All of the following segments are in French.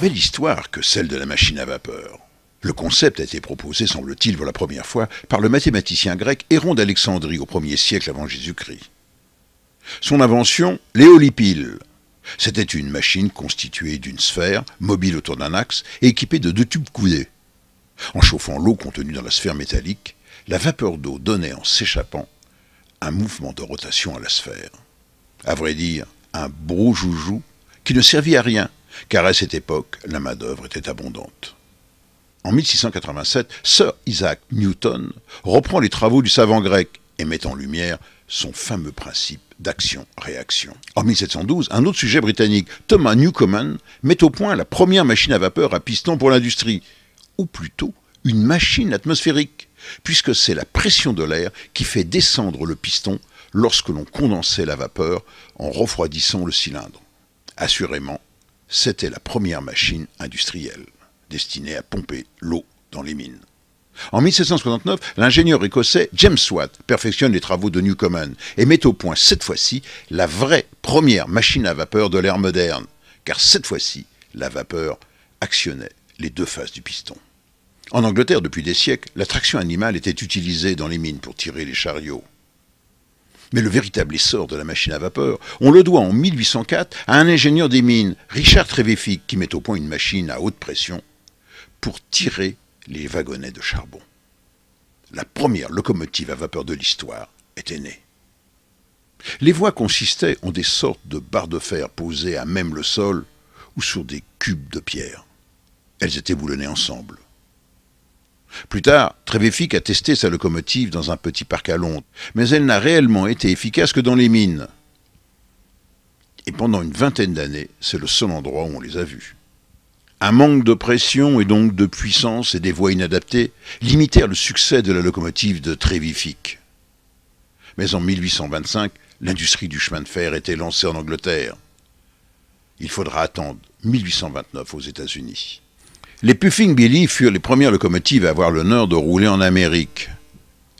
Belle histoire que celle de la machine à vapeur. Le concept a été proposé, semble-t-il, pour la première fois par le mathématicien grec Héron d'Alexandrie au 1er siècle avant Jésus-Christ. Son invention, l'éolipile. C'était une machine constituée d'une sphère, mobile autour d'un axe et équipée de 2 tubes coudés. En chauffant l'eau contenue dans la sphère métallique, la vapeur d'eau donnait en s'échappant un mouvement de rotation à la sphère. À vrai dire, un broujoujou qui ne servit à rien, car à cette époque, la main-d'œuvre était abondante. En 1687, Sir Isaac Newton reprend les travaux du savant grec et met en lumière son fameux principe d'action-réaction. En 1712, un autre sujet britannique, Thomas Newcomen, met au point la première machine à vapeur à piston pour l'industrie, ou plutôt une machine atmosphérique, puisque c'est la pression de l'air qui fait descendre le piston lorsque l'on condensait la vapeur en refroidissant le cylindre. Assurément, c'était la première machine industrielle, destinée à pomper l'eau dans les mines. En 1769, l'ingénieur écossais James Watt perfectionne les travaux de Newcomen et met au point cette fois-ci la vraie première machine à vapeur de l'ère moderne, car cette fois-ci, la vapeur actionnait les 2 faces du piston. En Angleterre, depuis des siècles, la traction animale était utilisée dans les mines pour tirer les chariots. Mais le véritable essor de la machine à vapeur, on le doit en 1804 à un ingénieur des mines, Richard Trevithick, qui met au point une machine à haute pression pour tirer les wagonnets de charbon. La première locomotive à vapeur de l'histoire était née. Les voies consistaient en des sortes de barres de fer posées à même le sol ou sur des cubes de pierre. Elles étaient boulonnées ensemble. Plus tard, Trevithick a testé sa locomotive dans un petit parc à Londres, mais elle n'a réellement été efficace que dans les mines. Et pendant une vingtaine d'années, c'est le seul endroit où on les a vus. Un manque de pression et donc de puissance et des voies inadaptées limitèrent le succès de la locomotive de Trevithick. Mais en 1825, l'industrie du chemin de fer était lancée en Angleterre. Il faudra attendre 1829 aux États-Unis. Les Puffing Billy furent les premières locomotives à avoir l'honneur de rouler en Amérique.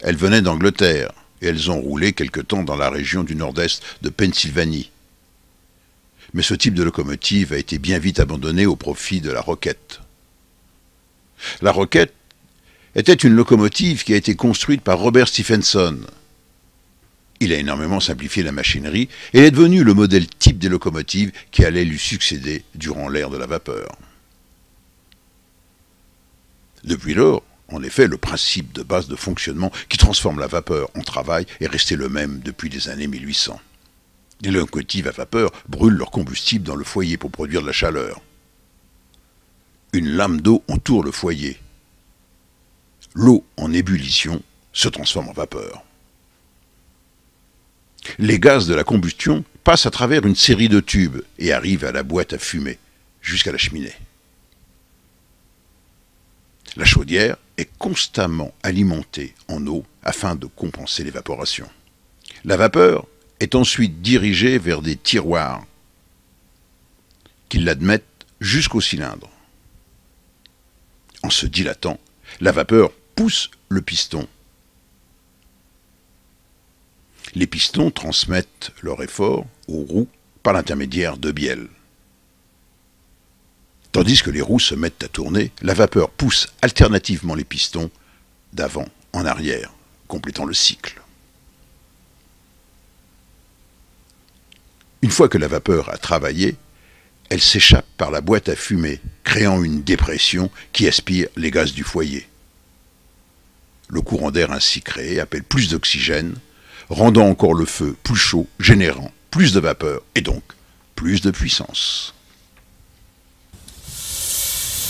Elles venaient d'Angleterre et elles ont roulé quelque temps dans la région du nord-est de Pennsylvanie. Mais ce type de locomotive a été bien vite abandonné au profit de la Rocket. La Rocket était une locomotive qui a été construite par Robert Stephenson. Il a énormément simplifié la machinerie et est devenu le modèle type des locomotives qui allaient lui succéder durant l'ère de la vapeur. Depuis lors, en effet, le principe de base de fonctionnement qui transforme la vapeur en travail est resté le même depuis les années 1800. Les locomotives à vapeur brûlent leur combustible dans le foyer pour produire de la chaleur. Une lame d'eau entoure le foyer. L'eau en ébullition se transforme en vapeur. Les gaz de la combustion passent à travers une série de tubes et arrivent à la boîte à fumer, jusqu'à la cheminée. La chaudière est constamment alimentée en eau afin de compenser l'évaporation. La vapeur est ensuite dirigée vers des tiroirs qui l'admettent jusqu'au cylindre. En se dilatant, la vapeur pousse le piston. Les pistons transmettent leur effort aux roues par l'intermédiaire de bielles. Tandis que les roues se mettent à tourner, la vapeur pousse alternativement les pistons d'avant en arrière, complétant le cycle. Une fois que la vapeur a travaillé, elle s'échappe par la boîte à fumée, créant une dépression qui aspire les gaz du foyer. Le courant d'air ainsi créé appelle plus d'oxygène, rendant encore le feu plus chaud, générant plus de vapeur et donc plus de puissance.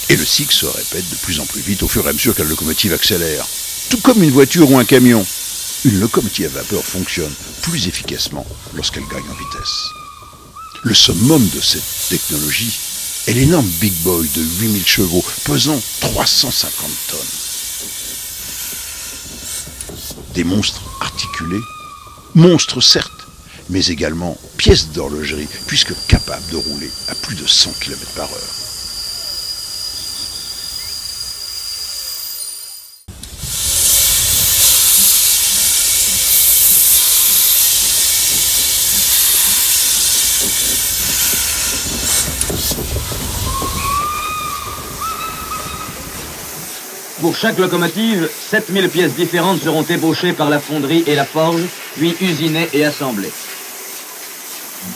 Et le cycle se répète de plus en plus vite au fur et à mesure que la locomotive accélère. Tout comme une voiture ou un camion, une locomotive à vapeur fonctionne plus efficacement lorsqu'elle gagne en vitesse. Le summum de cette technologie est l'énorme Big Boy de 8000 chevaux, pesant 350 tonnes. Des monstres articulés, monstres certes, mais également pièces d'horlogerie, puisque capables de rouler à plus de 100 km/h. Pour chaque locomotive, 7000 pièces différentes seront ébauchées par la fonderie et la forge, puis usinées et assemblées.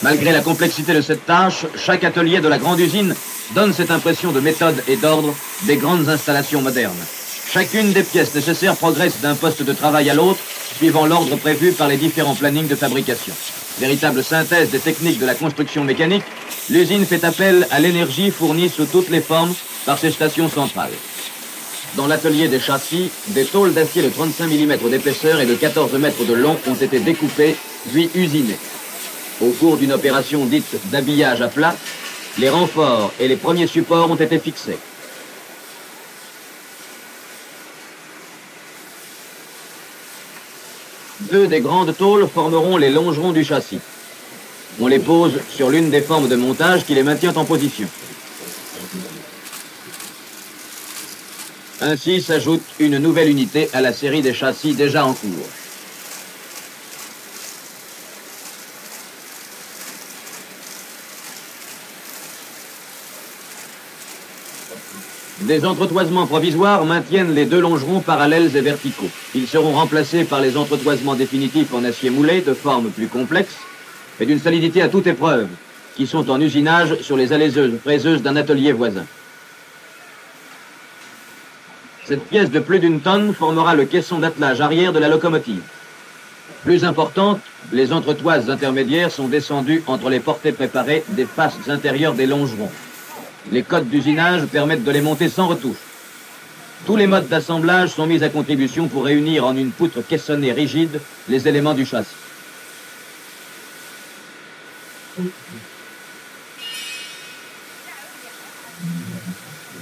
Malgré la complexité de cette tâche, chaque atelier de la grande usine donne cette impression de méthode et d'ordre des grandes installations modernes. Chacune des pièces nécessaires progresse d'un poste de travail à l'autre, suivant l'ordre prévu par les différents plannings de fabrication. Véritable synthèse des techniques de la construction mécanique, l'usine fait appel à l'énergie fournie sous toutes les formes par ses stations centrales. Dans l'atelier des châssis, des tôles d'acier de 35 mm d'épaisseur et de 14 mètres de long ont été découpées, puis usinées. Au cours d'une opération dite d'habillage à plat, les renforts et les premiers supports ont été fixés. Deux des grandes tôles formeront les longerons du châssis. On les pose sur l'une des formes de montage qui les maintient en position. Ainsi s'ajoute une nouvelle unité à la série des châssis déjà en cours. Des entretoisements provisoires maintiennent les deux longerons parallèles et verticaux. Ils seront remplacés par les entretoisements définitifs en acier moulé de forme plus complexe et d'une solidité à toute épreuve, qui sont en usinage sur les alaiseuses fraiseuses d'un atelier voisin. Cette pièce de plus d'une tonne formera le caisson d'attelage arrière de la locomotive. Plus importante, les entretoises intermédiaires sont descendues entre les portées préparées des faces intérieures des longerons. Les codes d'usinage permettent de les monter sans retouche. Tous les modes d'assemblage sont mis à contribution pour réunir en une poutre caissonnée rigide les éléments du châssis.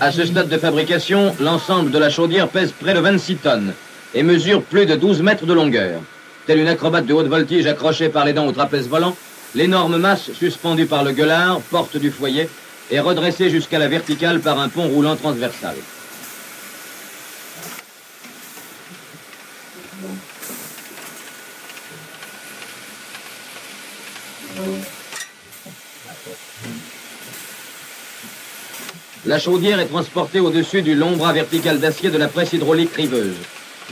À ce stade de fabrication, l'ensemble de la chaudière pèse près de 26 tonnes et mesure plus de 12 mètres de longueur. Telle une acrobate de haute voltige accrochée par les dents au trapèze volant, l'énorme masse suspendue par le gueulard, porte du foyer, est redressée jusqu'à la verticale par un pont roulant transversal. La chaudière est transportée au-dessus du long bras vertical d'acier de la presse hydraulique riveuse.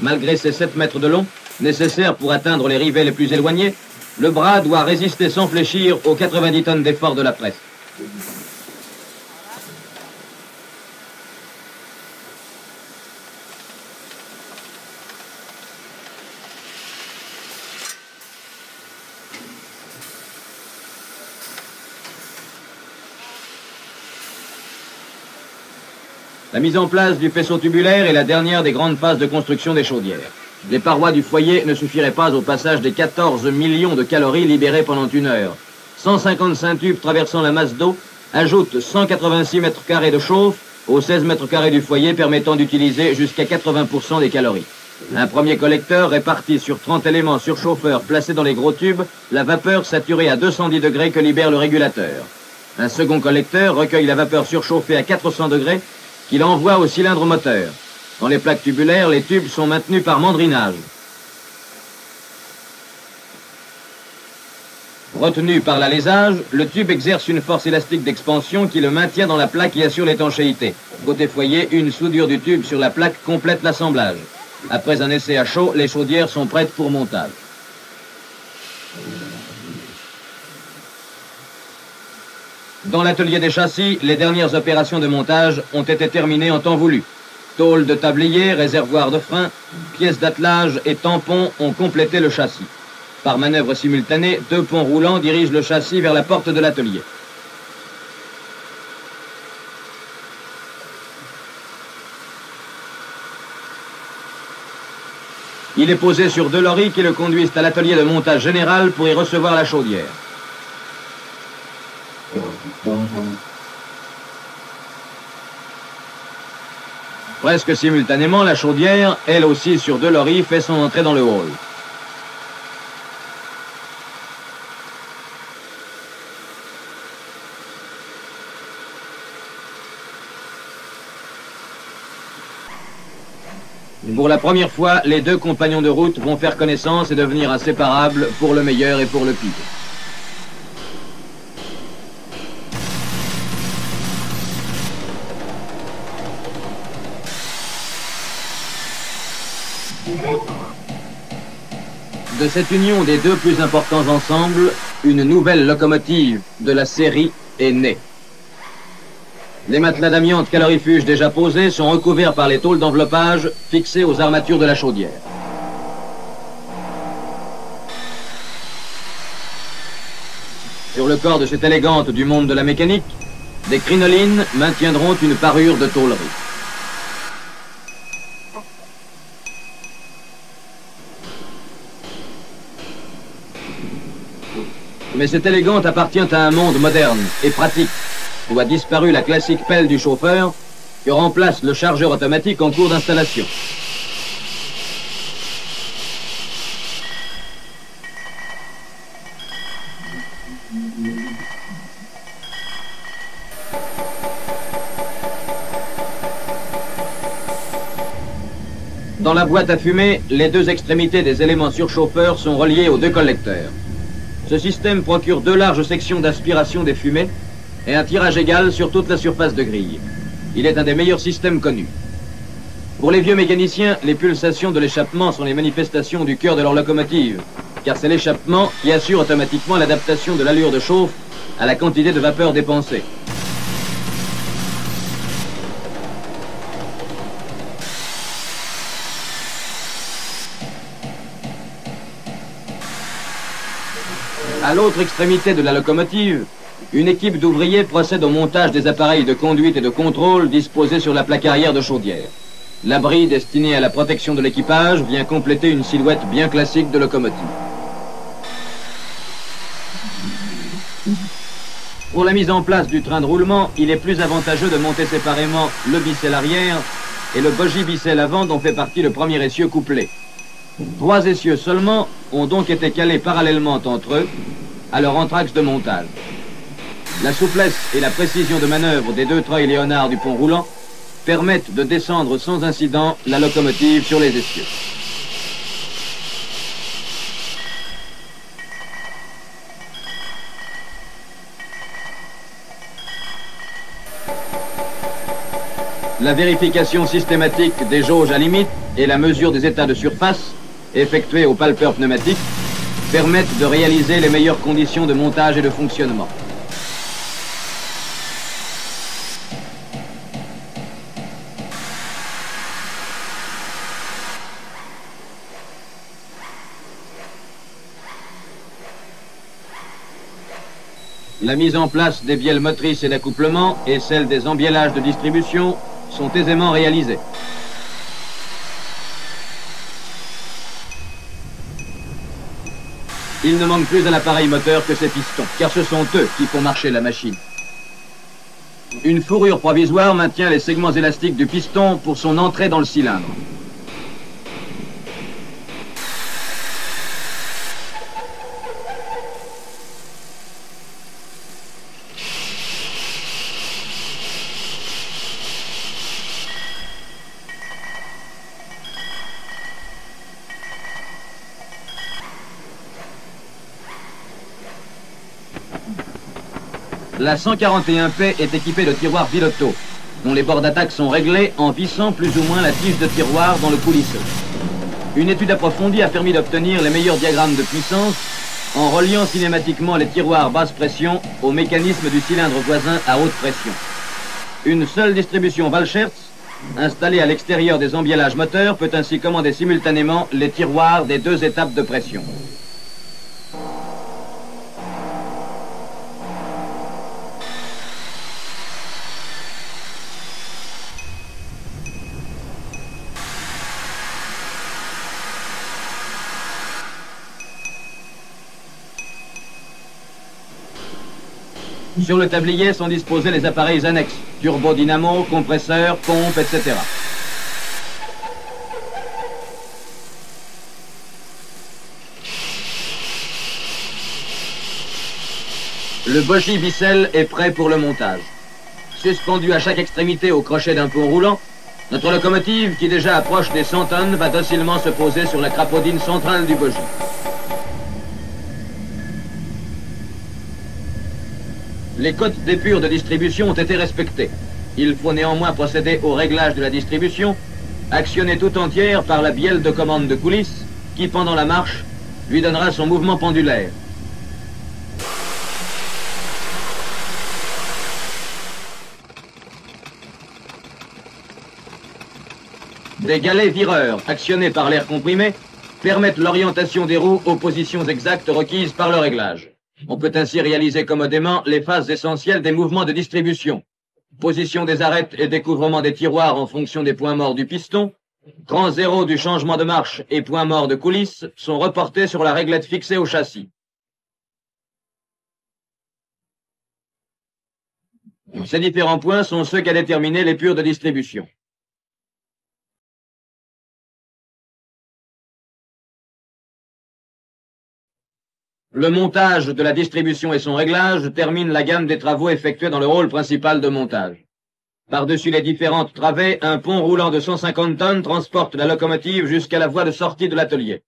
Malgré ses 7 mètres de long, nécessaires pour atteindre les rivets les plus éloignés, le bras doit résister sans fléchir aux 90 tonnes d'effort de la presse. La mise en place du faisceau tubulaire est la dernière des grandes phases de construction des chaudières. Les parois du foyer ne suffiraient pas au passage des 14 millions de calories libérées pendant une heure. 155 tubes traversant la masse d'eau ajoutent 186 mètres carrés de chauffe aux 16 mètres carrés du foyer, permettant d'utiliser jusqu'à 80% des calories. Un premier collecteur répartit sur 30 éléments surchauffeurs placés dans les gros tubes la vapeur saturée à 210 degrés que libère le régulateur. Un second collecteur recueille la vapeur surchauffée à 400 degrés qu'il envoie au cylindre moteur. Dans les plaques tubulaires, les tubes sont maintenus par mandrinage. Retenu par l'alésage, le tube exerce une force élastique d'expansion qui le maintient dans la plaque et assure l'étanchéité. Côté foyer, une soudure du tube sur la plaque complète l'assemblage. Après un essai à chaud, les chaudières sont prêtes pour montage. Dans l'atelier des châssis, les dernières opérations de montage ont été terminées en temps voulu. Tôle de tablier, réservoir de frein, pièces d'attelage et tampons ont complété le châssis. Par manœuvre simultanée, 2 ponts roulants dirigent le châssis vers la porte de l'atelier. Il est posé sur 2 lorries qui le conduisent à l'atelier de montage général pour y recevoir la chaudière. Presque simultanément, la chaudière, elle aussi sur 2 lorries, fait son entrée dans le hall. Pour la première fois, les 2 compagnons de route vont faire connaissance et devenir inséparables pour le meilleur et pour le pire. De cette union des 2 plus importants ensembles, une nouvelle locomotive de la série est née. Les matelas d'amiante calorifuge déjà posés sont recouverts par les tôles d'enveloppage fixées aux armatures de la chaudière. Sur le corps de cette élégante du monde de la mécanique, des crinolines maintiendront une parure de tôlerie. Mais cette élégante appartient à un monde moderne et pratique, où a disparu la classique pelle du chauffeur, que remplace le chargeur automatique en cours d'installation. Dans la boîte à fumée, les 2 extrémités des éléments surchauffeurs sont reliées aux 2 collecteurs. Ce système procure 2 larges sections d'aspiration des fumées et un tirage égal sur toute la surface de grille. Il est un des meilleurs systèmes connus. Pour les vieux mécaniciens, les pulsations de l'échappement sont les manifestations du cœur de leur locomotive, car c'est l'échappement qui assure automatiquement l'adaptation de l'allure de chauffe à la quantité de vapeur dépensée. À l'autre extrémité de la locomotive, une équipe d'ouvriers procède au montage des appareils de conduite et de contrôle disposés sur la plaque arrière de chaudière. L'abri destiné à la protection de l'équipage vient compléter une silhouette bien classique de locomotive. Pour la mise en place du train de roulement, il est plus avantageux de monter séparément le bicelle arrière et le bogie bicelle avant dont fait partie le premier essieu couplé. 3 essieux seulement ont donc été calés parallèlement entre eux à leur entraxe de montage. La souplesse et la précision de manœuvre des 2 treuils Léonard du pont roulant permettent de descendre sans incident la locomotive sur les essieux. La vérification systématique des jauges à limite et la mesure des états de surface, effectuée au palpeur pneumatique, permettent de réaliser les meilleures conditions de montage et de fonctionnement. La mise en place des bielles motrices et d'accouplement et celle des embielages de distribution sont aisément réalisées. Il ne manque plus à l'appareil moteur que ses pistons, car ce sont eux qui font marcher la machine. Une fourrure provisoire maintient les segments élastiques du piston pour son entrée dans le cylindre. La 141P est équipée de tiroirs Bilotto, dont les bords d'attaque sont réglés en vissant plus ou moins la tige de tiroir dans le coulisseux. Une étude approfondie a permis d'obtenir les meilleurs diagrammes de puissance en reliant cinématiquement les tiroirs basse pression au mécanisme du cylindre voisin à haute pression. Une seule distribution Walschertz, installée à l'extérieur des embielages moteurs, peut ainsi commander simultanément les tiroirs des deux étapes de pression. Sur le tablier sont disposés les appareils annexes, turbodynamo, compresseurs, pompes, etc. Le bogie Bissell est prêt pour le montage. Suspendu à chaque extrémité au crochet d'un pont roulant, notre locomotive, qui déjà approche des 100 tonnes, va docilement se poser sur la crapaudine centrale du bogie. Les cotes d'épure de distribution ont été respectées. Il faut néanmoins procéder au réglage de la distribution, actionnée tout entière par la bielle de commande de coulisses, qui, pendant la marche, lui donnera son mouvement pendulaire. Des galets vireurs, actionnés par l'air comprimé, permettent l'orientation des roues aux positions exactes requises par le réglage. On peut ainsi réaliser commodément les phases essentielles des mouvements de distribution. Position des arêtes et découvrement des tiroirs en fonction des points morts du piston. Grand zéro du changement de marche et point mort de coulisses sont reportés sur la réglette fixée au châssis. Ces différents points sont ceux qu'a déterminé l'épure de distribution. Le montage de la distribution et son réglage termine la gamme des travaux effectués dans le rôle principal de montage. Par-dessus les différentes travées, un pont roulant de 150 tonnes transporte la locomotive jusqu'à la voie de sortie de l'atelier.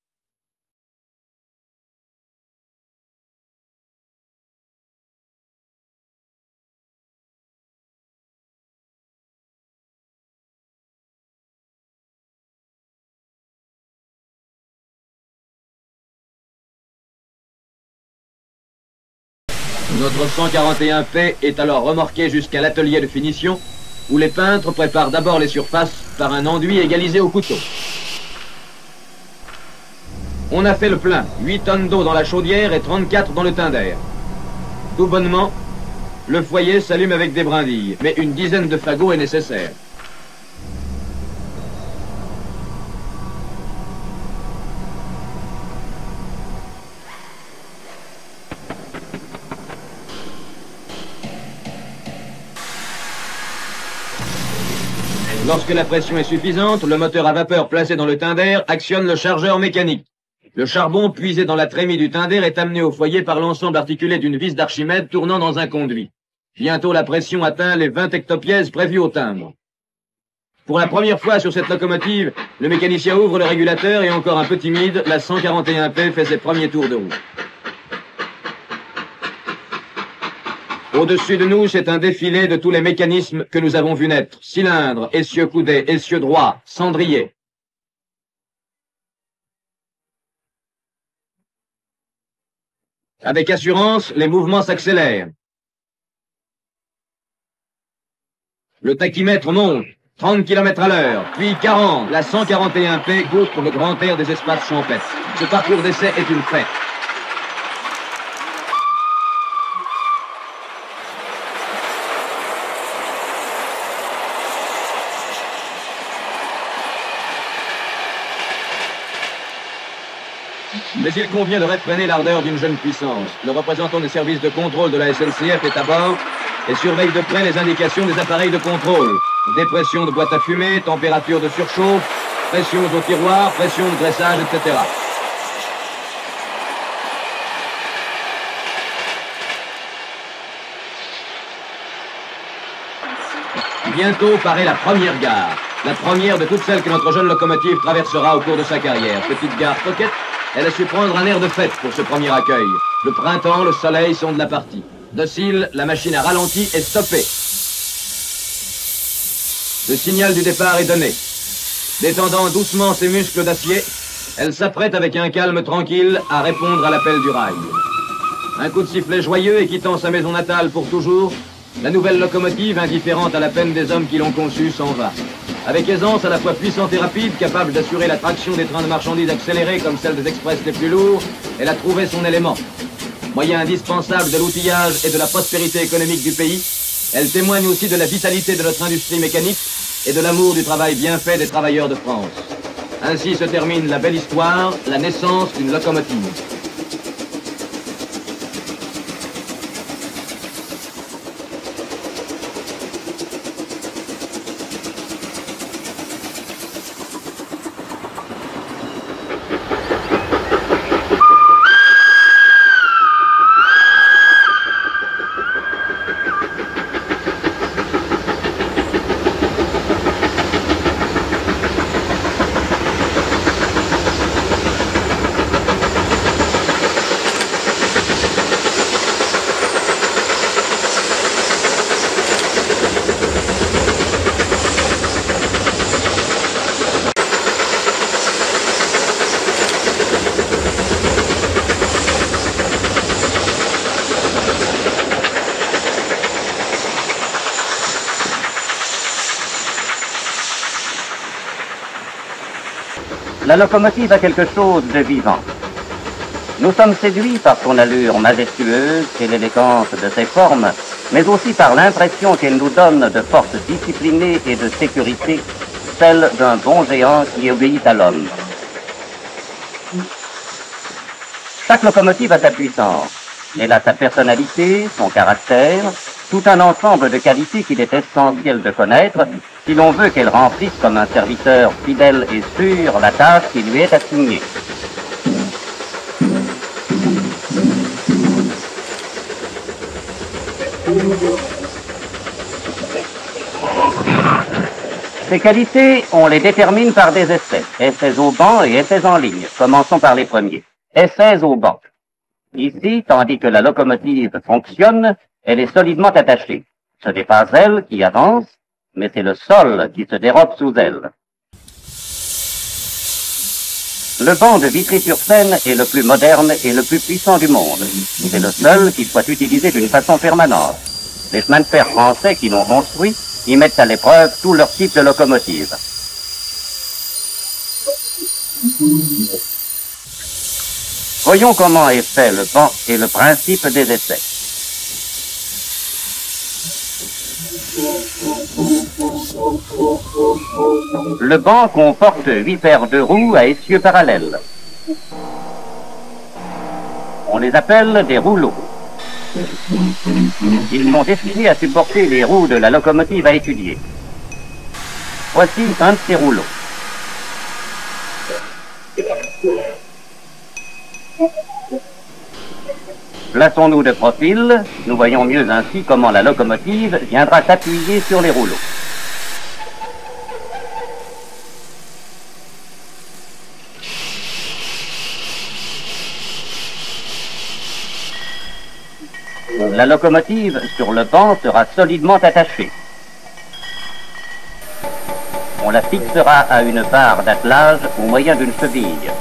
Notre 141P est alors remorqué jusqu'à l'atelier de finition, où les peintres préparent d'abord les surfaces par un enduit égalisé au couteau. On a fait le plein, 8 tonnes d'eau dans la chaudière et 34 dans le tinder. Tout bonnement, le foyer s'allume avec des brindilles, mais une dizaine de fagots est nécessaire. Lorsque la pression est suffisante, le moteur à vapeur placé dans le tinder actionne le chargeur mécanique. Le charbon puisé dans la trémie du tinder est amené au foyer par l'ensemble articulé d'une vis d'Archimède tournant dans un conduit. Bientôt la pression atteint les 20 hectopièces prévues au timbre. Pour la première fois sur cette locomotive, le mécanicien ouvre le régulateur et encore un peu timide, la 141P fait ses premiers tours de roue. Au-dessus de nous, c'est un défilé de tous les mécanismes que nous avons vus naître. Cylindres, essieux coudés, essieux droits, cendriers. Avec assurance, les mouvements s'accélèrent. Le tachymètre monte, 30 km à l'heure, puis 40. La 141P goûte pour le grand air des espaces champêtres. Ce parcours d'essai est une fête. Mais il convient de réfréner l'ardeur d'une jeune puissance. Le représentant des services de contrôle de la SNCF est à bord et surveille de près les indications des appareils de contrôle. Dépression de boîte à fumée, température de surchauffe, pression au tiroir, pression de dressage, etc. Bientôt paraît la première gare. La première de toutes celles que notre jeune locomotive traversera au cours de sa carrière. Petite gare coquette, elle a su prendre un air de fête pour ce premier accueil. Le printemps, le soleil sont de la partie. Docile, la machine a ralenti et stoppé. Le signal du départ est donné. Détendant doucement ses muscles d'acier, Elle s'apprête avec un calme tranquille à répondre à l'appel du rail. Un coup de sifflet joyeux et quittant sa maison natale pour toujours, la nouvelle locomotive, indifférente à la peine des hommes qui l'ont conçue, s'en va. Avec aisance à la fois puissante et rapide, capable d'assurer la traction des trains de marchandises accélérés comme celle des express les plus lourds, elle a trouvé son élément. Moyen indispensable de l'outillage et de la prospérité économique du pays, elle témoigne aussi de la vitalité de notre industrie mécanique et de l'amour du travail bien fait des travailleurs de France. Ainsi se termine la belle histoire, la naissance d'une locomotive. La locomotive a quelque chose de vivant. Nous sommes séduits par son allure majestueuse et l'élégance de ses formes, mais aussi par l'impression qu'elle nous donne de force disciplinée et de sécurité, celle d'un bon géant qui obéit à l'homme. Chaque locomotive a sa puissance. Elle a sa personnalité, son caractère, tout un ensemble de qualités qu'il est essentiel de connaître si l'on veut qu'elle remplisse comme un serviteur fidèle et sûr la tâche qui lui est assignée. Ces qualités, on les détermine par des essais. Essais au banc et essais en ligne. Commençons par les premiers. Essais au banc. Ici, tandis que la locomotive fonctionne, elle est solidement attachée. Ce n'est pas elle qui avance, mais c'est le sol qui se dérobe sous elle. Le banc de Vitry-sur-Seine est le plus moderne et le plus puissant du monde. C'est le seul qui soit utilisé d'une façon permanente. Les chemins de fer français qui l'ont construit y mettent à l'épreuve tous leurs types de locomotives. Voyons comment est fait le banc et le principe des essais. Le banc comporte 8 paires de roues à essieux parallèles. On les appelle des rouleaux. Ils sont destinés à supporter les roues de la locomotive à étudier. Voici un de ces rouleaux. Plaçons-nous de profil, nous voyons mieux ainsi comment la locomotive viendra s'appuyer sur les rouleaux. La locomotive sur le banc sera solidement attachée. On la fixera à une barre d'attelage au moyen d'une cheville.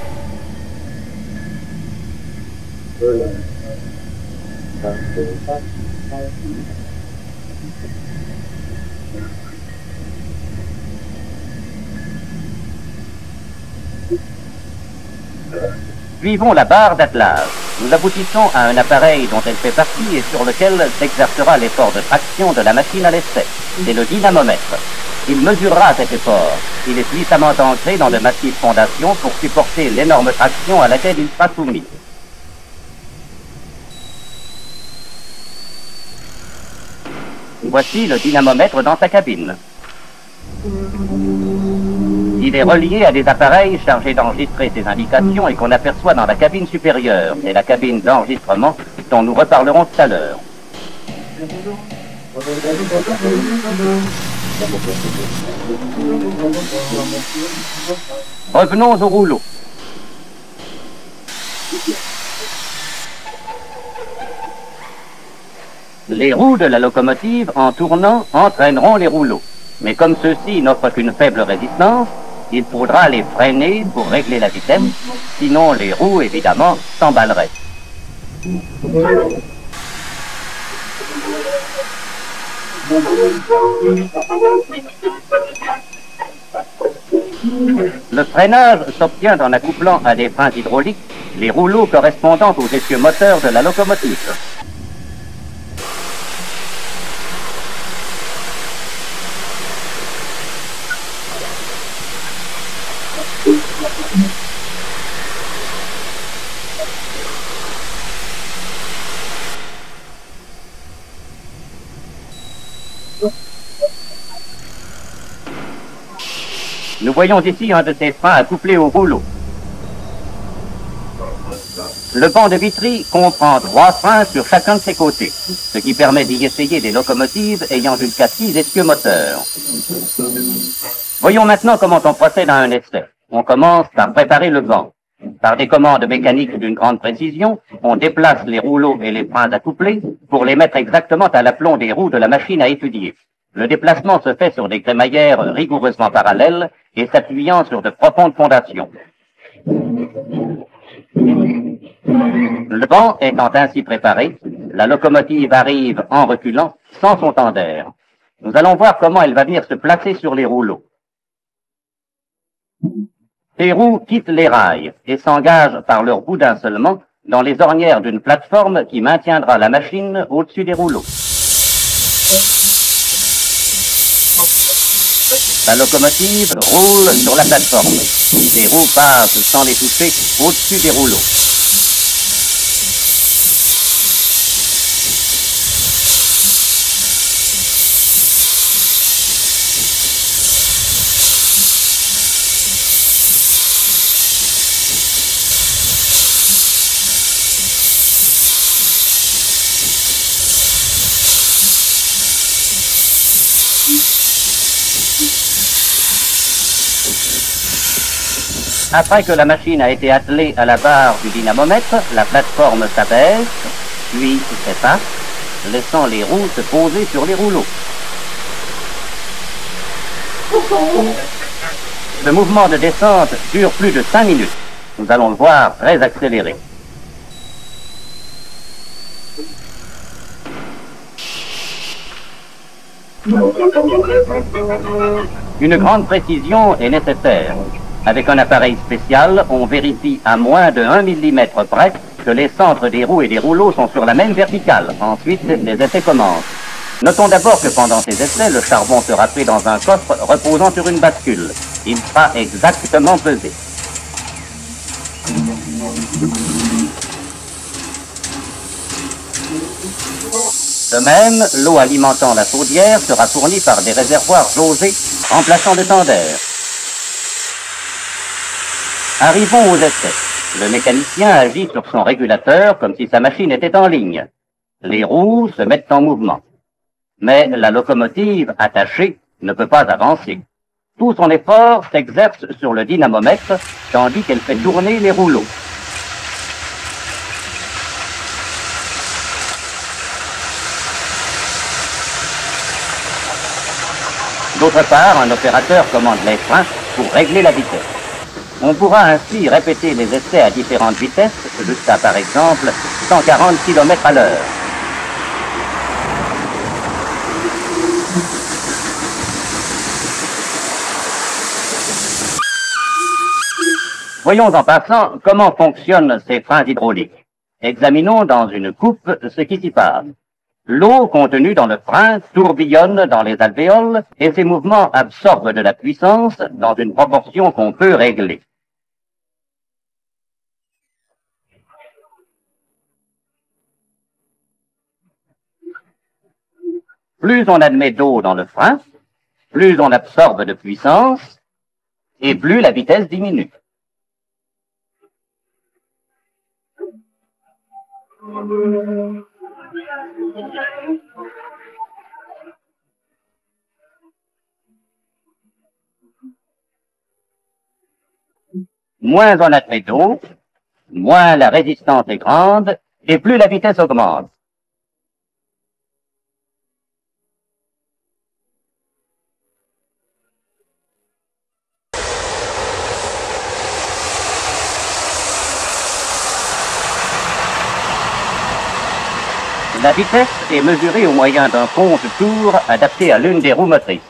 Suivons la barre d'attelage. Nous aboutissons à un appareil dont elle fait partie et sur lequel s'exercera l'effort de traction de la machine à l'essai. C'est le dynamomètre. Il mesurera cet effort. Il est puissamment ancré dans de massives fondations pour supporter l'énorme traction à laquelle il sera soumis. Voici le dynamomètre dans sa cabine. Il est relié à des appareils chargés d'enregistrer ces indications et qu'on aperçoit dans la cabine supérieure. C'est la cabine d'enregistrement dont nous reparlerons tout à l'heure. Revenons au rouleau. Les roues de la locomotive, en tournant, entraîneront les rouleaux. Mais comme ceux-ci n'offrent qu'une faible résistance, Il faudra les freiner pour régler la vitesse, sinon les roues, évidemment, s'emballeraient. Le freinage s'obtient en accouplant à des freins hydrauliques les rouleaux correspondant aux essieux moteurs de la locomotive. Nous voyons ici un de ces freins accouplés au rouleau. Le banc de Vitry comprend 3 freins sur chacun de ses côtés, ce qui permet d'y essayer des locomotives ayant jusqu'à 6 essieux moteurs. Voyons maintenant comment on procède à un essai. On commence par préparer le banc. Par des commandes mécaniques d'une grande précision, on déplace les rouleaux et les freins accouplés pour les mettre exactement à l'aplomb des roues de la machine à étudier. Le déplacement se fait sur des crémaillères rigoureusement parallèles et s'appuyant sur de profondes fondations. Le banc étant ainsi préparé, la locomotive arrive en reculant sans son temps d'air. Nous allons voir comment elle va venir se placer sur les rouleaux. Ces roues quittent les rails et s'engagent par leur boudin seulement dans les ornières d'une plateforme qui maintiendra la machine au-dessus des rouleaux. La locomotive roule sur la plateforme. Les roues passent sans les toucher au-dessus des rouleaux. Après que la machine a été attelée à la barre du dynamomètre, la plateforme s'abaisse, puis s'efface, laissant les roues se poser sur les rouleaux. Ce mouvement de descente dure plus de 5 minutes. Nous allons le voir très accéléré. Une grande précision est nécessaire. Avec un appareil spécial, on vérifie à moins de 1 mm près que les centres des roues et des rouleaux sont sur la même verticale. Ensuite, les essais commencent. Notons d'abord que pendant ces essais, le charbon sera pris dans un coffre reposant sur une bascule. Il sera exactement pesé. De même, l'eau alimentant la chaudière sera fournie par des réservoirs jaugés remplaçant le temps d'air. Arrivons aux essais. Le mécanicien agit sur son régulateur comme si sa machine était en ligne. Les roues se mettent en mouvement. Mais la locomotive, attachée, ne peut pas avancer. Tout son effort s'exerce sur le dynamomètre, tandis qu'elle fait tourner les rouleaux. D'autre part, un opérateur commande les freins pour régler la vitesse. On pourra ainsi répéter les essais à différentes vitesses, jusqu'à par exemple 140 km à l'heure. Voyons en passant comment fonctionnent ces freins hydrauliques. Examinons dans une coupe ce qui s'y passe. L'eau contenue dans le frein tourbillonne dans les alvéoles et ces mouvements absorbent de la puissance dans une proportion qu'on peut régler. Plus on admet d'eau dans le frein, plus on absorbe de puissance et plus la vitesse diminue. Moins on admet d'eau, moins la résistance est grande et plus la vitesse augmente. La vitesse est mesurée au moyen d'un compte-tour adapté à l'une des roues motrices.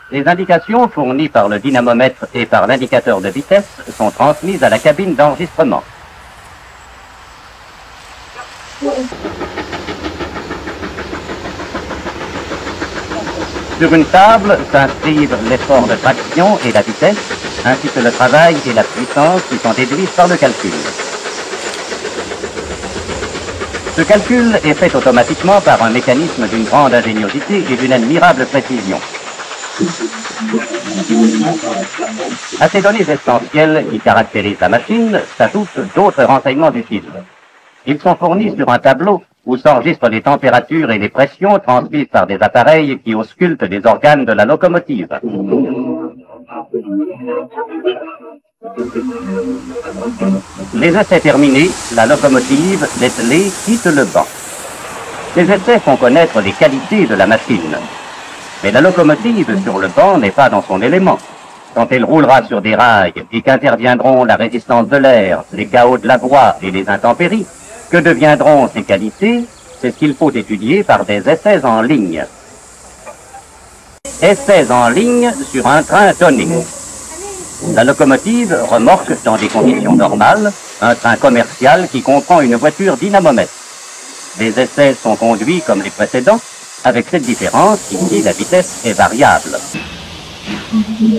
Les indications fournies par le dynamomètre et par l'indicateur de vitesse sont transmises à la cabine d'enregistrement. Sur une table s'inscrivent l'effort de traction et la vitesse, ainsi que le travail et la puissance qui sont déduits par le calcul. Ce calcul est fait automatiquement par un mécanisme d'une grande ingéniosité et d'une admirable précision. À ces données essentielles qui caractérisent la machine s'ajoutent d'autres renseignements utiles. Ils sont fournis sur un tableau où s'enregistrent les températures et les pressions transmises par des appareils qui auscultent des organes de la locomotive. Les essais terminés, la locomotive, dételée, quitte le banc. Ces essais font connaître les qualités de la machine. Mais la locomotive sur le banc n'est pas dans son élément. Quand elle roulera sur des rails et qu'interviendront la résistance de l'air, les chaos de la voie et les intempéries, que deviendront ces qualités? C'est ce qu'il faut étudier par des essais en ligne. Essais en ligne sur un train donné. La locomotive remorque dans des conditions normales un train commercial qui comprend une voiture dynamomètre. Les essais sont conduits comme les précédents, avec cette différence qu'ici la vitesse est variable.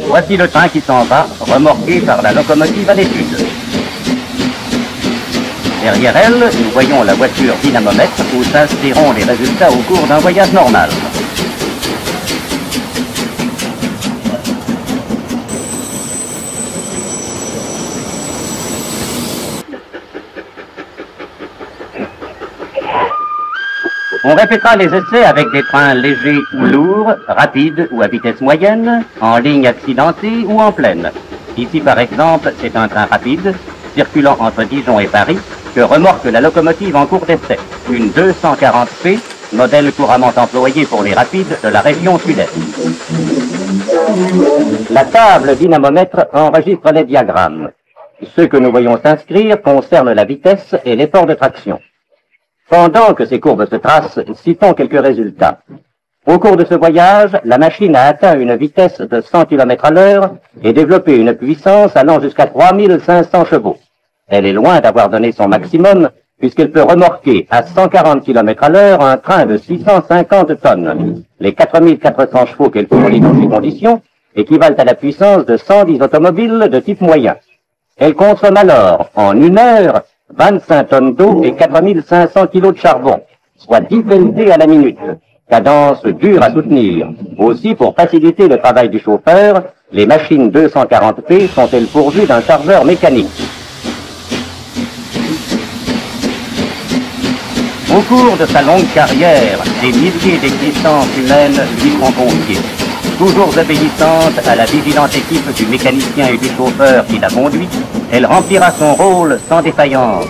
Voici le train qui s'en va, remorqué par la locomotive à l'étude. Derrière elle, nous voyons la voiture dynamomètre où s'inscriront les résultats au cours d'un voyage normal. On répétera les essais avec des trains légers ou lourds, rapides ou à vitesse moyenne, en ligne accidentée ou en plaine. Ici, par exemple, c'est un train rapide, circulant entre Dijon et Paris, que remorque la locomotive en cours d'essai, une 240P, modèle couramment employé pour les rapides de la région sud-est. La table dynamomètre enregistre les diagrammes. Ceux que nous voyons s'inscrire concernent la vitesse et l'effort de traction. Pendant que ces courbes se tracent, citons quelques résultats. Au cours de ce voyage, la machine a atteint une vitesse de 100 km à l'heure et développé une puissance allant jusqu'à 3500 chevaux. Elle est loin d'avoir donné son maximum, puisqu'elle peut remorquer à 140 km à l'heure un train de 650 tonnes. Les 4400 chevaux qu'elle fournit dans ces conditions équivalent à la puissance de 110 automobiles de type moyen. Elle consomme alors, en 1 heure, 25 tonnes d'eau et 4500 kg de charbon, soit 10 LD à la minute. Cadence dure à soutenir. Aussi, pour faciliter le travail du chauffeur, les machines 240P sont-elles pourvues d'un chargeur mécanique. Au cours de sa longue carrière, des milliers d'existences humaines lui seront confiées. Toujours obéissante à la vigilante équipe du mécanicien et du chauffeur qui la conduit, elle remplira son rôle sans défaillance,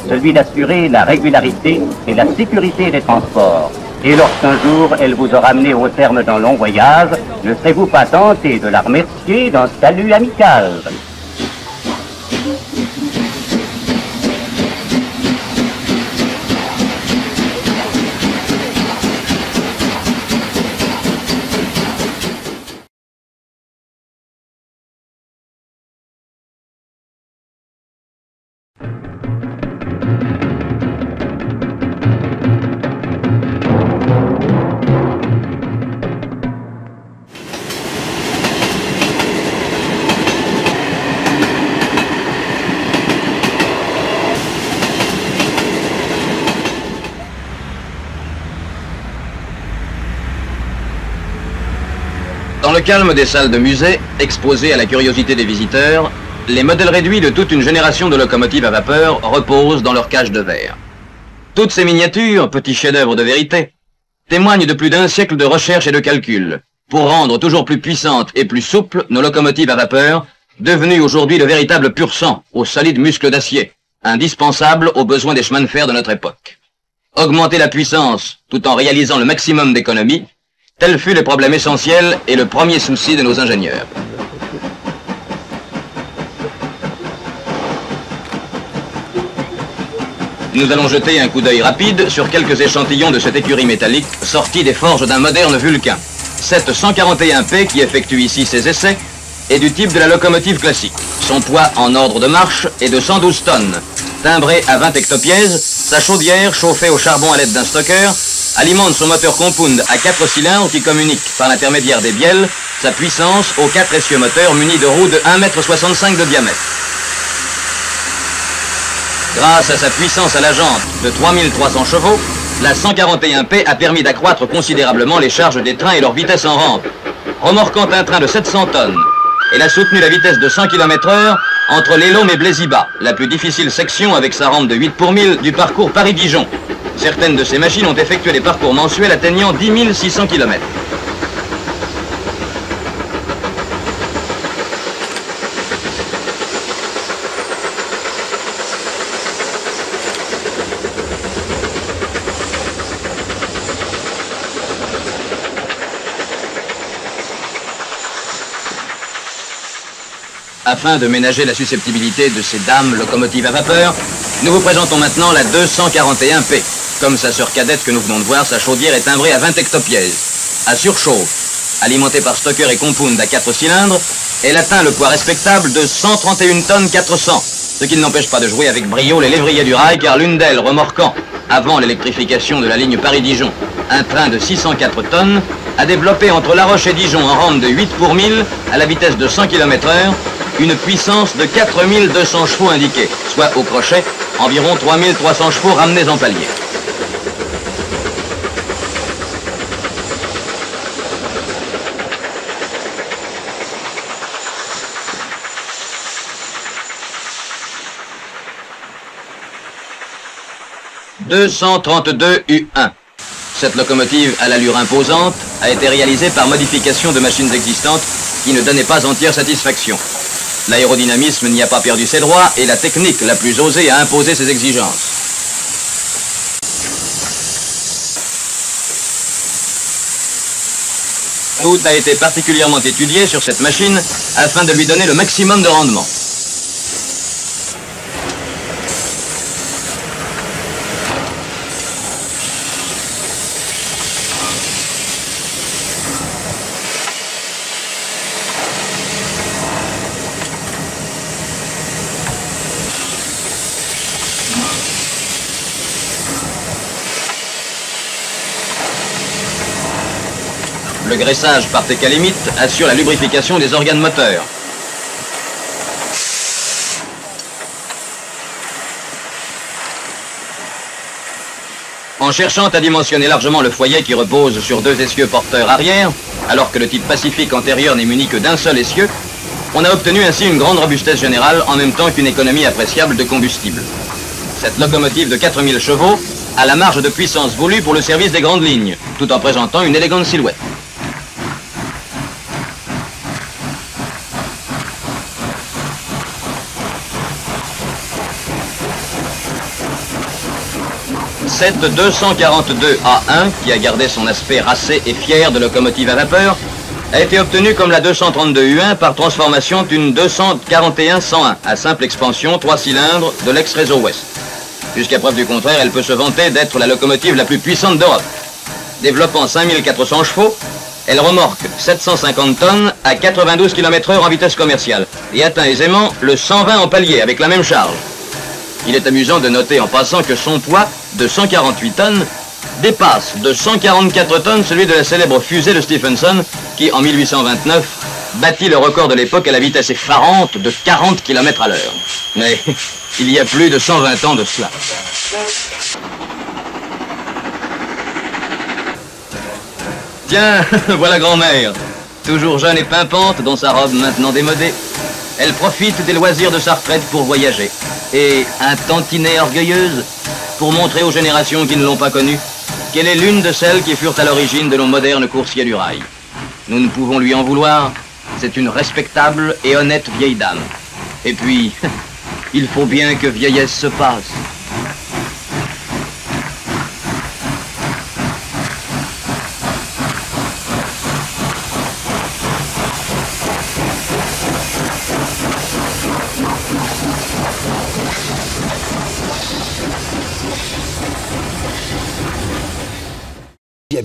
celui d'assurer la régularité et la sécurité des transports. Et lorsqu'un jour elle vous aura amené au terme d'un long voyage, ne serez-vous pas tenté de la remercier d'un salut amical? Dans le calme des salles de musée, exposées à la curiosité des visiteurs, les modèles réduits de toute une génération de locomotives à vapeur reposent dans leur cage de verre. Toutes ces miniatures, petits chefs-d'œuvre de vérité, témoignent de plus d'un siècle de recherche et de calcul pour rendre toujours plus puissantes et plus souples nos locomotives à vapeur, devenues aujourd'hui de véritables pur-sang aux solides muscles d'acier, indispensables aux besoins des chemins de fer de notre époque. Augmenter la puissance tout en réalisant le maximum d'économies, tel fut le problème essentiel et le premier souci de nos ingénieurs. Nous allons jeter un coup d'œil rapide sur quelques échantillons de cette écurie métallique sortie des forges d'un moderne Vulcain. Cette 141P qui effectue ici ses essais est du type de la locomotive classique. Son poids en ordre de marche est de 112 tonnes. Timbrée à 20 hectopièces, sa chaudière, chauffée au charbon à l'aide d'un stocker, alimente son moteur compound à 4 cylindres qui communique par l'intermédiaire des bielles sa puissance aux 4 essieux moteurs munis de roues de 1,65 m de diamètre. Grâce à sa puissance à la jante de 3300 chevaux, la 141P a permis d'accroître considérablement les charges des trains et leur vitesse en rampe. Remorquant un train de 700 tonnes, elle a soutenu la vitesse de 100 km/h entre Lélôme et Blaisy-Bas, la plus difficile section avec sa rampe de 8 pour 1000 du parcours Paris-Dijon. Certaines de ces machines ont effectué des parcours mensuels atteignant 10 600 km. Afin de ménager la susceptibilité de ces dames locomotives à vapeur, nous vous présentons maintenant la 241P. Comme sa sœur cadette que nous venons de voir, sa chaudière est timbrée à 20 hectopièces. À surchauffe, alimentée par stocker et compound à 4 cylindres, elle atteint le poids respectable de 131 tonnes 400, ce qui ne n'empêche pas de jouer avec brio les lévriers du rail, car l'une d'elles remorquant, avant l'électrification de la ligne Paris-Dijon, un train de 604 tonnes, a développé entre La Roche et Dijon en rampe de 8 pour 1000 à la vitesse de 100 km/h, une puissance de 4200 chevaux indiqués, soit au crochet, environ 3300 chevaux ramenés en palier. « 232 U1. Cette locomotive à l'allure imposante a été réalisée par modification de machines existantes qui ne donnaient pas entière satisfaction. L'aérodynamisme n'y a pas perdu ses droits et la technique la plus osée a imposé ses exigences. Tout a été particulièrement étudié sur cette machine afin de lui donner le maximum de rendement. Le graissage par técalémite assure la lubrification des organes moteurs. En cherchant à dimensionner largement le foyer qui repose sur 2 essieux porteurs arrière, alors que le type Pacifique antérieur n'est muni que d'un seul essieu, on a obtenu ainsi une grande robustesse générale en même temps qu'une économie appréciable de combustible. Cette locomotive de 4000 chevaux a la marge de puissance voulue pour le service des grandes lignes, tout en présentant une élégante silhouette. Cette 242A1, qui a gardé son aspect racé et fier de locomotive à vapeur, a été obtenue comme la 232U1 par transformation d'une 241-101 à simple expansion 3 cylindres de l'ex-réseau Ouest. Jusqu'à preuve du contraire, elle peut se vanter d'être la locomotive la plus puissante d'Europe. Développant 5400 chevaux, elle remorque 750 tonnes à 92 km/h en vitesse commerciale et atteint aisément le 120 en palier avec la même charge. Il est amusant de noter en passant que son poids, de 148 tonnes, dépasse de 144 tonnes celui de la célèbre fusée de Stephenson qui, en 1829, battit le record de l'époque à la vitesse effarante de 40 km/h. Mais il y a plus de 120 ans de cela. Tiens, voilà grand-mère, toujours jeune et pimpante dans sa robe maintenant démodée. Elle profite des loisirs de sa retraite pour voyager. Et un tantinet orgueilleuse pour montrer aux générations qui ne l'ont pas connue qu'elle est l'une de celles qui furent à l'origine de nos modernes coursiers du rail. Nous ne pouvons lui en vouloir, c'est une respectable et honnête vieille dame. Et puis, il faut bien que vieillesse se passe.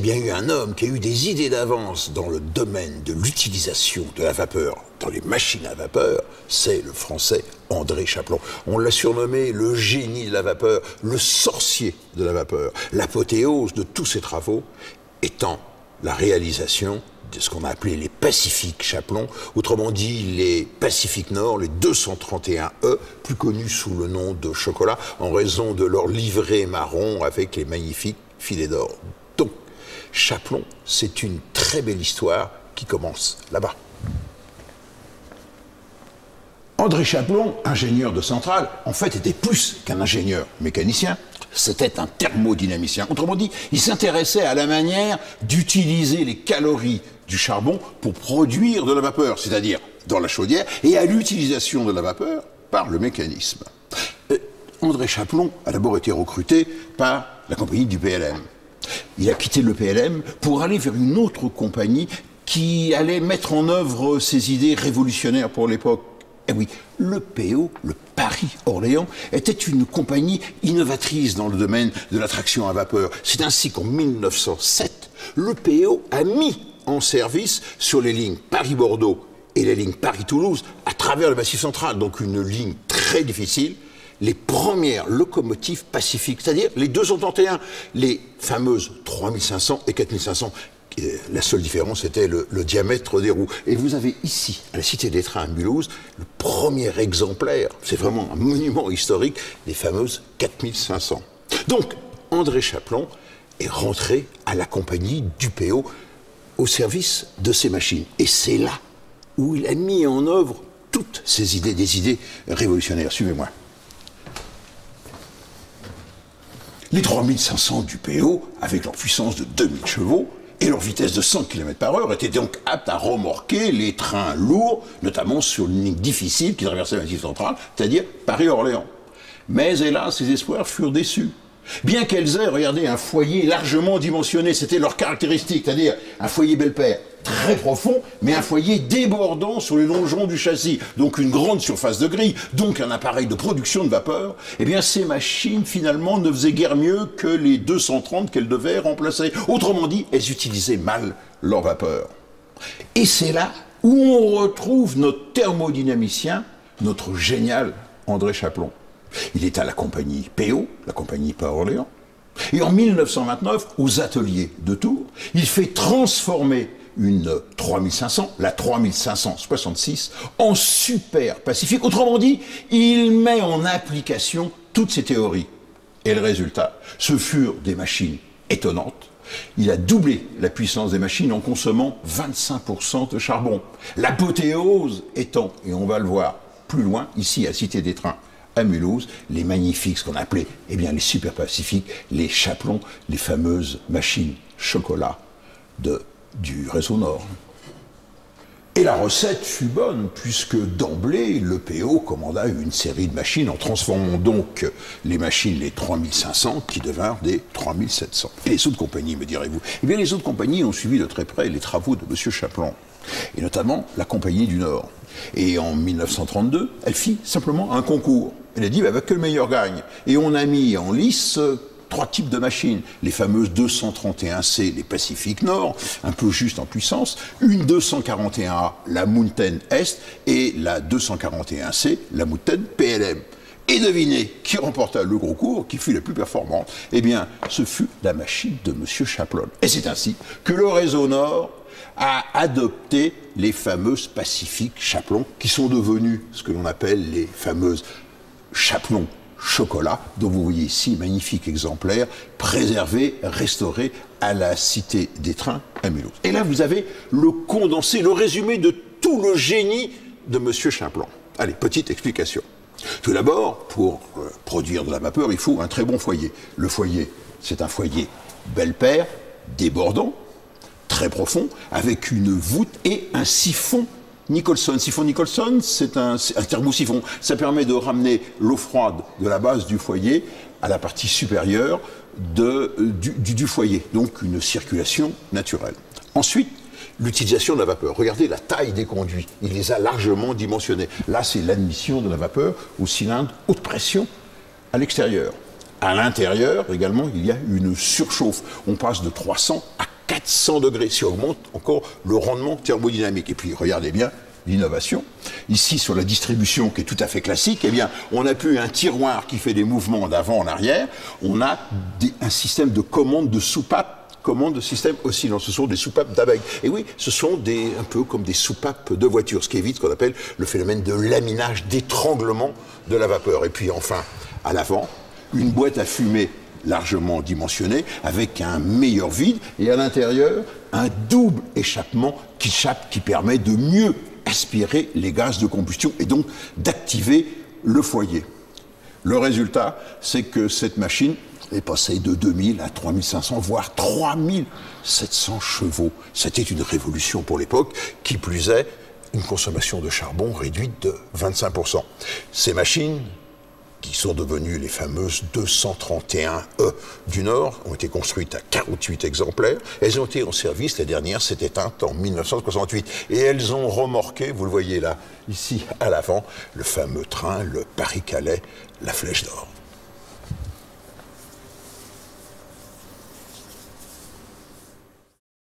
bien eu un homme qui a eu des idées d'avance dans le domaine de l'utilisation de la vapeur dans les machines à vapeur, c'est le français André Chaplon. On l'a surnommé le génie de la vapeur, le sorcier de la vapeur. L'apothéose de tous ses travaux étant la réalisation de ce qu'on a appelé les Pacifiques Chaplon, autrement dit les Pacifiques Nord, les 231E, plus connus sous le nom de chocolat, en raison de leur livret marron avec les magnifiques filets d'or. Donc, Chaplon, c'est une très belle histoire qui commence là-bas. André Chaplon, ingénieur de centrale, en fait était plus qu'un ingénieur mécanicien, c'était un thermodynamicien. Autrement dit, il s'intéressait à la manière d'utiliser les calories du charbon pour produire de la vapeur, c'est-à-dire dans la chaudière, et à l'utilisation de la vapeur par le mécanisme. André Chaplon a d'abord été recruté par la compagnie du PLM. Il a quitté le PLM pour aller vers une autre compagnie qui allait mettre en œuvre ses idées révolutionnaires pour l'époque. Eh oui, le PO, le Paris-Orléans, était une compagnie innovatrice dans le domaine de la traction à vapeur. C'est ainsi qu'en 1907, le PO a mis en service sur les lignes Paris-Bordeaux et les lignes Paris-Toulouse, à travers le Massif central, donc une ligne très difficile, les premières locomotives pacifiques, c'est-à-dire les 231, les fameuses 3500 et 4500. La seule différence était le diamètre des roues. Et vous avez ici, à la Cité des Trains à Mulhouse, le premier exemplaire, c'est vraiment un monument historique, des fameuses 4500. Donc, André Chaplon est rentré à la compagnie du PO au service de ces machines. Et c'est là où il a mis en œuvre toutes ces idées, des idées révolutionnaires. Suivez-moi. Les 3500 du PO, avec leur puissance de 2000 chevaux, et leur vitesse de 100 km/h étaient donc aptes à remorquer les trains lourds, notamment sur une ligne difficile qui traversait le Massif central, c'est-à-dire Paris-Orléans. Mais hélas, ces espoirs furent déçus. Bien qu'elles aient, regardez, un foyer largement dimensionné, c'était leur caractéristique, c'est-à-dire un foyer Belpaire très profond, mais un foyer débordant sur les longerons du châssis, donc une grande surface de grille, donc un appareil de production de vapeur, eh bien ces machines finalement ne faisaient guère mieux que les 230 qu'elles devaient remplacer. Autrement dit, elles utilisaient mal leur vapeur. Et c'est là où on retrouve notre thermodynamicien, notre génial André Chaplon. Il est à la compagnie PO, la compagnie Paris-Orléans, et en 1929, aux ateliers de Tours, il fait transformer une 3500, la 3566, en super Pacifique. Autrement dit, il met en application toutes ses théories. Et le résultat, ce furent des machines étonnantes. Il a doublé la puissance des machines en consommant 25% de charbon. L'apothéose étant, et on va le voir plus loin, ici à Cité des Trains, à Mulhouse, les magnifiques, ce qu'on appelait eh bien, les super Pacifiques, les Chaplons, les fameuses machines chocolat du réseau Nord. Et la recette fut bonne, puisque d'emblée, le PO commanda une série de machines en transformant donc les machines, les 3500, qui devinrent des 3700. Et les autres compagnies, me direz-vous? Eh bien, les autres compagnies ont suivi de très près les travaux de M. Chaplon, et notamment la Compagnie du Nord. Et en 1932, elle fit simplement un concours. Elle a dit, bah, que le meilleur gagne. Et on a mis en lice 3 types de machines. Les fameuses 231C, les Pacifiques Nord, un peu juste en puissance. Une 241A, la Mountain Est, et la 241C, la Mountain PLM. Et devinez qui remporta le concours, qui fut la plus performante? Eh bien, ce fut la machine de M. Chaplon. Et c'est ainsi que le réseau Nord a adopté les fameuses Pacifiques Chaplon, qui sont devenues ce que l'on appelle les fameuses Chaplon chocolat, dont vous voyez ici magnifique exemplaire, préservé, restauré à la Cité des Trains à Mulhouse. Et là, vous avez le condensé, le résumé de tout le génie de M. Chaplon. Allez, petite explication. Tout d'abord, pour produire de la vapeur, il faut un très bon foyer. Le foyer, c'est un foyer Belpaire, débordant, très profond, avec une voûte et un siphon Nicholson. Siphon Nicholson, c'est un thermosiphon. Ça permet de ramener l'eau froide de la base du foyer à la partie supérieure du foyer. Donc une circulation naturelle. Ensuite, l'utilisation de la vapeur. Regardez la taille des conduits. Il les a largement dimensionnés. Là, c'est l'admission de la vapeur au cylindre haute pression à l'extérieur. À l'intérieur, également, il y a une surchauffe. On passe de 300 à 400 degrés, ce qui augmente encore le rendement thermodynamique. Et puis, regardez bien l'innovation. Ici, sur la distribution qui est tout à fait classique, eh bien, on n'a plus un tiroir qui fait des mouvements d'avant en arrière, on a un système de commande de soupape, commande de système oscillant. Ce sont des soupapes d'abeilles. Et oui, ce sont un peu comme des soupapes de voiture, ce qui évite ce qu'on appelle le phénomène de laminage, d'étranglement de la vapeur. Et puis enfin, à l'avant, une boîte à fumée largement dimensionnée, avec un meilleur vide, et à l'intérieur, un double échappement qui permet de mieux aspirer les gaz de combustion et donc d'activer le foyer. Le résultat, c'est que cette machine est passée de 2000 à 3500, voire 3700 chevaux. C'était une révolution pour l'époque, qui plus est, une consommation de charbon réduite de 25%. Ces machines, qui sont devenues les fameuses 231E du Nord, ont été construites à 48 exemplaires. Elles ont été en service, la dernière s'est éteinte en 1968. Et elles ont remorqué, vous le voyez là, ici à l'avant, le fameux train, le Paris-Calais, la Flèche d'Or.